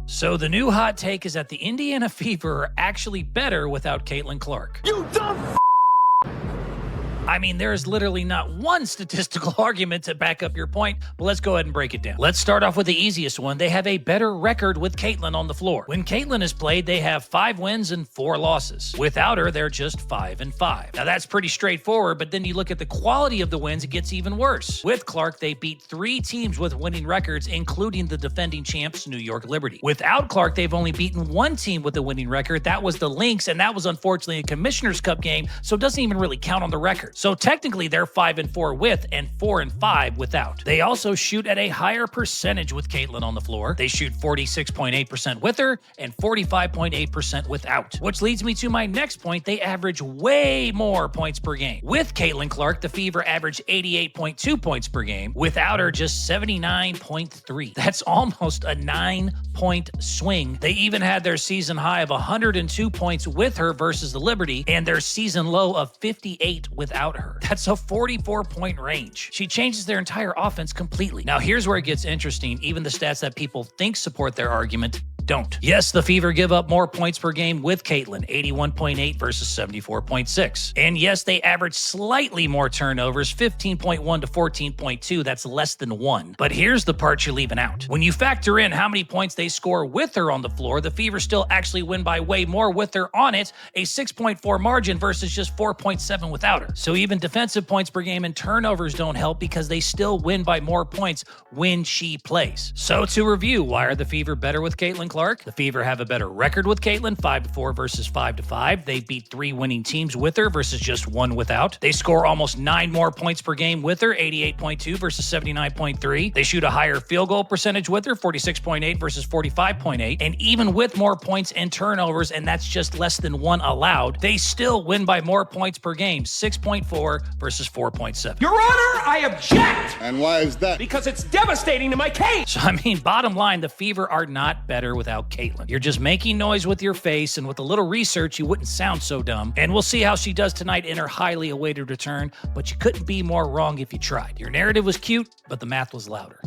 So the new hot take is that the Indiana Fever are actually better without Caitlin Clark. You dumb I mean, there is literally not one statistical argument to back up your point, but let's go ahead and break it down. Let's start off with the easiest one. They have a better record with Caitlin on the floor. When Caitlin is played, they have 5 wins and 4 losses. Without her, they're just 5-5. Now that's pretty straightforward, but then you look at the quality of the wins, it gets even worse. With Clark, they beat 3 teams with winning records, including the defending champs, New York Liberty. Without Clark, they've only beaten 1 team with a winning record. That was the Lynx, and that was unfortunately a Commissioner's Cup game, so it doesn't even really count on the record. So technically, they're 5-4 with and 4-5 without. They also shoot at a higher percentage with Caitlin on the floor. They shoot 46.8% with her and 45.8% without. Which leads me to my next point. They average way more points per game. With Caitlin Clark, the Fever average 88.2 points per game. Without her, just 79.3. That's almost a 9-point swing. They even had their season high of 102 points with her versus the Liberty and their season low of 58 without her. That's a 44-point range. She changes their entire offense completely. Now, here's where it gets interesting. Even the stats that people think support their argument don't. Yes, the Fever give up more points per game with Caitlin, 81.8 versus 74.6. And yes, they average slightly more turnovers, 15.1 to 14.2. That's less than 1. But here's the part you're leaving out. When you factor in how many points they score with her on the floor, the Fever still actually win by way more with her on it, a 6.4 margin versus just 4.7 without her. So even defensive points per game and turnovers don't help because they still win by more points when she plays. So to review, why are the Fever better with Caitlin Clark? The Fever have a better record with Caitlin, 5-4 versus 5-5. They beat 3 winning teams with her versus just 1 without. They score almost 9 more points per game with her, 88.2 versus 79.3. They shoot a higher field goal percentage with her, 46.8 versus 45.8. And even with more points and turnovers, and that's just less than 1 allowed, they still win by more points per game, 6.4 versus 4.7. Your Honor, I object! And why is that? Because it's devastating to my case! So, I mean, bottom line, the Fever are not better without Caitlin. You're just making noise with your face, and with a little research, you wouldn't sound so dumb. And we'll see how she does tonight in her highly awaited return, but you couldn't be more wrong if you tried. Your narrative was cute, but the math was louder.